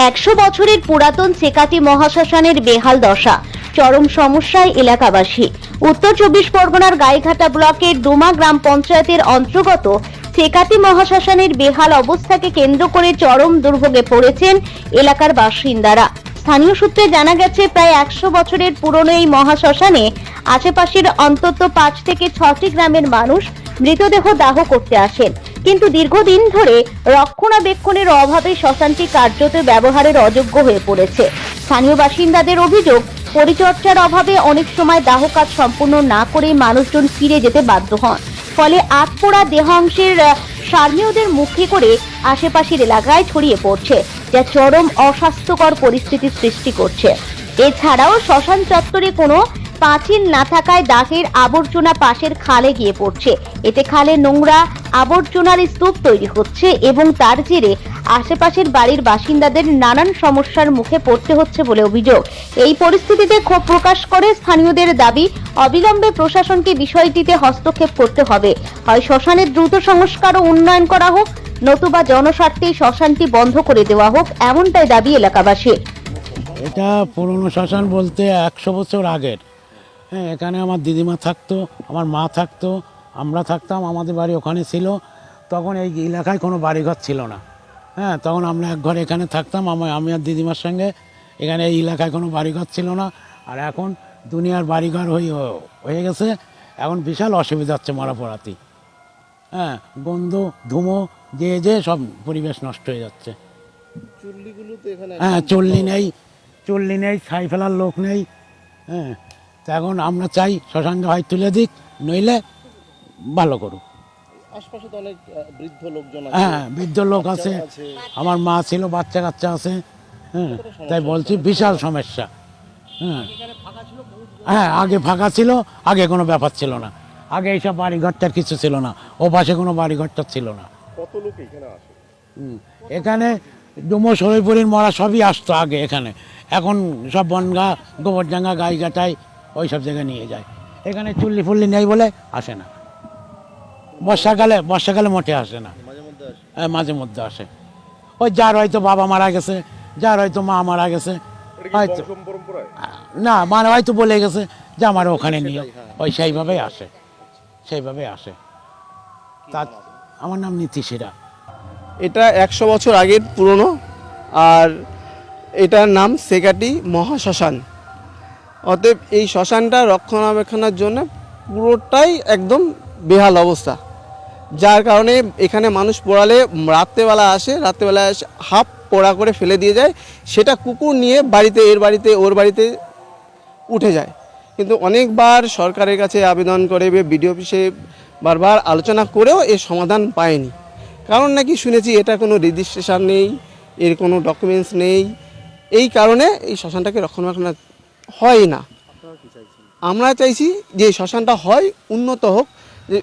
100 বছরের পুরাতন চেকাটি মহাশ্মশানের বেহাল দশা, চরম সমস্যায় এলাকাবাসী। উত্তর 24 পরগনার গাইঘাটা ব্লকের ডুমা গ্রাম পঞ্চায়েতের অন্তর্গত চেকাটি মহাশ্মশানের বেহাল অবস্থাকে কেন্দ্র করে চরম দুর্ভোগে পড়েছেন এলাকার বাসিন্দারা। স্থানীয় সূত্রে জানা গেছে, প্রায় 100 বছরের পুরনো এই মহাশ্মশানে আশেপাশের অন্তত 5 থেকে 6টি গ্রামের মানুষ মৃতদেহ দাহ করতে আসেন, কিন্তু দীর্ঘদিন ধরে রক্ষণাবেক্ষণের অভাবে শ্মশানটি কার্যত ব্যবহারের অযোগ্য হয়ে পড়েছে। স্থানীয় বাসিন্দাদের অভিযোগ, পরিচর্যার অভাবে অনেক সময় দাহ কাজ সম্পূর্ণ না করে মানুষজন ফিরে যেতে বাধ্য হন। ফলে আটপোড়া দেহাংশের সার্মীয়দের মুখে করে আশেপাশের এলাকায় ছড়িয়ে পড়ছে, যা চরম অস্বাস্থ্যকর পরিস্থিতির সৃষ্টি করছে। এছাড়াও শ্মশান চত্বরে কোনো পাঁচিল না থাকায় দাহের আবর্জনা পাশের খালে গিয়ে পড়ছে। এতে খালে নোংরা আবর্জনার স্তূপ তৈরি হচ্ছে এবং তার জেরে আশেপাশের বাড়ির বাসিন্দাদের নানান সমস্যার মুখে পড়তে হচ্ছে বলে অভিযোগ। এই পরিস্থিতিতে ক্ষোভ প্রকাশ করে স্থানীয়দের দাবি, অবিলম্বে প্রশাসনকে বিষয়টিতে হস্তক্ষেপ করতে হবে। হয় শ্মশানের দ্রুত সংস্কার ও উন্নয়ন করা হোক, নতুবা জনস্বার্থে শ্মশানটি বন্ধ করে দেওয়া হোক, এমনটাই দাবি এলাকাবাসীর। এটা পুরনো শ্মশান বলতে 100 বছর আগের। হ্যাঁ, এখানে আমার দিদিমা থাকতো, আমার মা থাকতো, আমরা থাকতাম, আমাদের বাড়ি ওখানে ছিল। তখন এই এলাকায় কোনো বাড়িঘর ছিল না। হ্যাঁ, তখন আমরা এক ঘরে এখানে থাকতাম, আমি আর দিদিমার সঙ্গে। এখানে এই এলাকায় কোনো বাড়িঘর ছিল না। আর এখন দুনিয়ার বাড়িঘর হয়ে গেছে। এখন বিশাল অসুবিধা হচ্ছে মরা পড়াতে। হ্যাঁ, গন্ধ ধুমো যে সব পরিবেশ নষ্ট হয়ে যাচ্ছে। হ্যাঁ, চল্লি নেই, ছাই ফেলার লোক নেই। হ্যাঁ, তো এখন আমরা চাই শ্মশানটা হয় তুলে দিক, নইলে ভালো করুক। আশপাশে তো অনেক বৃদ্ধ লোকজন আছে। হ্যাঁ, বৃদ্ধ লোক আছে, আমার মা ছিল, বাচ্চা কাচ্চা আছে। হ্যাঁ, তাই বলছি বিশাল সমস্যা। হ্যাঁ হ্যাঁ, আগে ফাঁকা ছিল, আগে কোনো ব্যাপার ছিল না। আগে এইসব বাড়িঘরটার কিছু ছিল না, ও পাশে কোনো বাড়িঘরটা ছিল না। কত লোক এখানে আসে? এখানে ডুমো শরীরপুরির মরা সবই আসতো আগে এখানে। এখন সব বনগা, গোবরডাঙ্গা, গাইঘাটায় ওই সব জায়গায় নিয়ে যায়। এখানে চুল্লি ফুল্লি নেই বলে আসে না। বর্ষাকালে মোটে আসে না। হ্যাঁ, মাঝে মধ্যে আসে। ওই যার হয়তো বাবা মারা গেছে, যার হয়তো মা মারা গেছে, হয়তো না মানে হয়তো বলে গেছে যে আমার ওখানে নিয়ে, ওই সেইভাবেই আসে। তা আমার নাম নীতিশিরা। এটা 100 বছর আগের পুরনো, আর এটার নাম চেকাটি মহাশ্মশান। অতএব এই শ্মশানটা রক্ষণাবেক্ষণের জন্য পুরোটাই একদম বেহাল অবস্থা, যার কারণে এখানে মানুষ পোড়ালে রাত্রেবেলা আসে, হাফ পোড়া করে ফেলে দিয়ে যায়। সেটা কুকুর নিয়ে এর বাড়িতে ওর বাড়িতে উঠে যায়। কিন্তু অনেকবার সরকারের কাছে আবেদন করে, বিডিও অফিসে বারবার আলোচনা করেও এর সমাধান পায়নি। কারণ নাকি শুনেছি এটা কোনো রেজিস্ট্রেশন নেই, এর কোনো ডকুমেন্টস নেই। এই কারণে এই শ্মশানটাকে রক্ষণাবেক্ষণ হয় না। আমরা চাইছি যে শ্মশানটা হয় উন্নত হোক, যে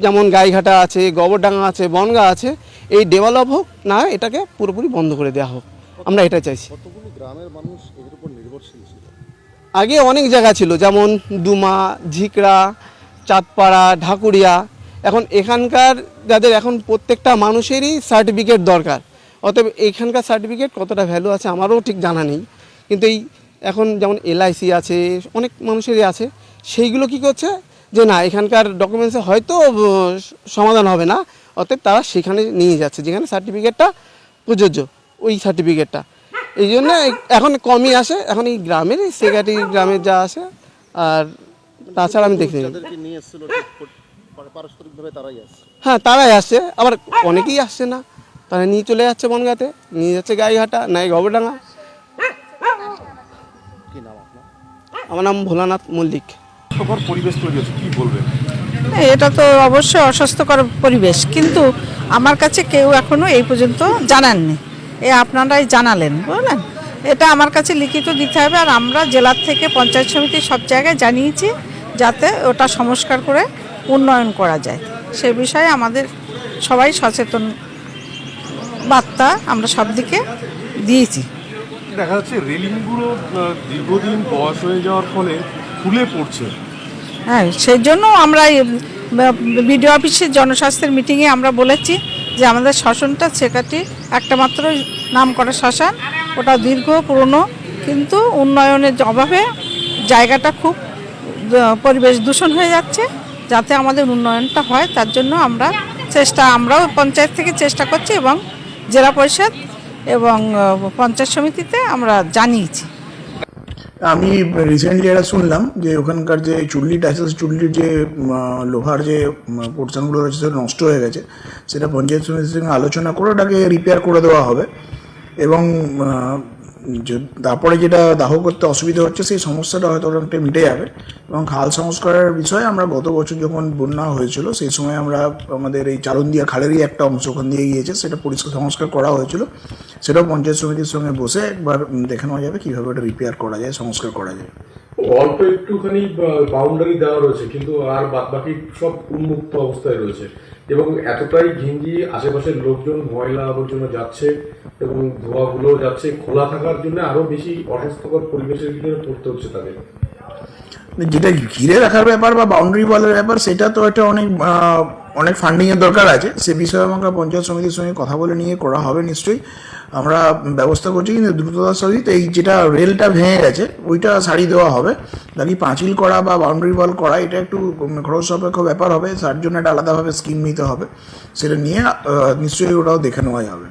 যেমন গাইঘাটা আছে, গোবরডাঙ্গা আছে, বনগা আছে, এই ডেভেলপ হোক, না এটাকে পুরোপুরি বন্ধ করে দেওয়া হোক। আমরা এটা চাইছি। কতগুলো গ্রামের মানুষ এর উপর নির্ভরশীল ছিল? আগে অনেক জায়গা ছিল, যেমন ডুমা, ঝিকড়া, চাঁদপাড়া, ঢাকুরিয়া। এখন এখানকার যাদের এখন প্রত্যেকটা মানুষেরই সার্টিফিকেট দরকার। অতএব এখানকার সার্টিফিকেট কতটা ভ্যালু আছে আমারও ঠিক জানা নেই। কিন্তু এই এখন যেমন LIC আছে, অনেক মানুষেরই আছে, সেইগুলো কি করছে যে না এখানকার ডকুমেন্টসে হয়তো সমাধান হবে না, অতএব তারা সেখানে নিয়ে যাচ্ছে যেখানে সার্টিফিকেটটা প্রযোজ্য, ওই সার্টিফিকেটটা। এই জন্য এখন কমই আসে। এখন এই গ্রামের চেকাটি গ্রামের যা আসে, আর তাছাড়া আমি দেখিনি। হ্যাঁ, তারাই আসছে, আবার অনেকেই আসছে না, তারা নিয়ে চলে যাচ্ছে বনগাঁতে, নিয়ে যাচ্ছে গাইঘাটা, নাই গোবরডাঙ্গা। আমার নাম ভোলানাথ মল্লিক। পরিবেশ তৈরি হচ্ছে, কি বলবেন? এটা তো অবশ্যই অস্বাস্থ্যকর পরিবেশ, কিন্তু আমার কাছে কেউ এখনো এই পর্যন্ত জানাননি। আপনারাই জানালেন, বুঝলেন? এটা আমার কাছে লিখিত দিতে হবে, আর আমরা জেলার থেকে পঞ্চায়েত সমিতি সব জায়গায় জানিয়েছি, যাতে ওটা সংস্কার করে উন্নয়ন করা যায়। সে বিষয়ে আমাদের সবাই সচেতন বার্তা আমরা সব দিকে দিয়েছি। দেখা যাচ্ছে রেলিংগুলো দীর্ঘদিন বয়স হয়ে যাওয়ার ফলে ফুলে পড়ছে। হ্যাঁ, সেই জন্য আমরা বিডিও অফিসের জনস্বাস্থ্যের মিটিংয়ে আমরা বলেছি যে আমাদের শ্মশানটা চেকাটি একটা মাত্র নাম করা শ্মশান, ওটা দীর্ঘ পুরনো, কিন্তু উন্নয়নের অভাবে জায়গাটা খুব পরিবেশ দূষণ হয়ে যাচ্ছে। যাতে আমাদের উন্নয়নটা হয় তার জন্য আমরাও পঞ্চায়েত থেকে চেষ্টা করছি এবং জেলা পরিষদ এবং পঞ্চায়েত সমিতিতে আমরা জানিয়েছি। আমি রিসেন্টলি এটা শুনলাম যে ওখানকার যে চুল্লিটা আছে, চুল্লির যে লোহার যে পোর্শনগুলো রয়েছে সেটা নষ্ট হয়ে গেছে, সেটা পঞ্চায়েত সমিতির সঙ্গে আলোচনা করে ওটাকে রিপেয়ার করে দেওয়া হবে এবং তারপরে যেটা দাহ করতে অসুবিধা হচ্ছে সেই সমস্যাটা হয়তো অনেকটা মিটে যাবে। এবং খাল সংস্কারের বিষয়ে আমরা গত বছর যখন বন্যা হয়েছিল সেই সময় আমরা আমাদের এই চারন্দিয়া খালেরই একটা অংশ ওখান দিয়ে গিয়েছে, সেটা সংস্কার করা হয়েছিল। সেটাও পঞ্চায়েত সমিতির সঙ্গে বসে একবার দেখে নেওয়া যাবে কীভাবে ওটা রিপেয়ার করা যায়, সংস্কার করা যায়। অল্প একটুখানি বাউন্ডারি দেওয়া রয়েছে, কিন্তু আর বাকি সব উন্মুক্ত অবস্থায় রয়েছে এবং এতটাই ঘিঞ্জি, আশেপাশের লোকজন ময়লা আবর্জনা যাচ্ছে এবং ধোঁয়াগুলো যাচ্ছে, খোলা থাকার জন্য আরো বেশি অস্বাস্থ্যকর পরিবেশের ভিতরে পড়তে হচ্ছে তাদের। যেটা ঘিরে রাখার ব্যাপার বা বাউন্ডারি ওয়ালের ব্যাপার, সেটা তো একটা অনেক ফান্ডিংয়ের দরকার আছে। সে বিষয়ে আমরা পঞ্চায়েত সমিতির সঙ্গে কথা বলে নিয়ে করা হবে নিশ্চয়ই, আমরা ব্যবস্থা করছি। কিন্তু দ্রুততার সহিত এই যেটা রেলটা ভেঙে গেছে ওইটা সারিয়ে দেওয়া হবে। বাকি পাঁচিল করা বা বাউন্ডারি ওয়াল করা এটা একটু খরচ সাপেক্ষ ব্যাপার হবে, তার জন্য একটা আলাদাভাবে স্কিম নিতে হবে, সেটা নিয়ে নিশ্চয়ই ওটাও দেখে নেওয়া যাবে।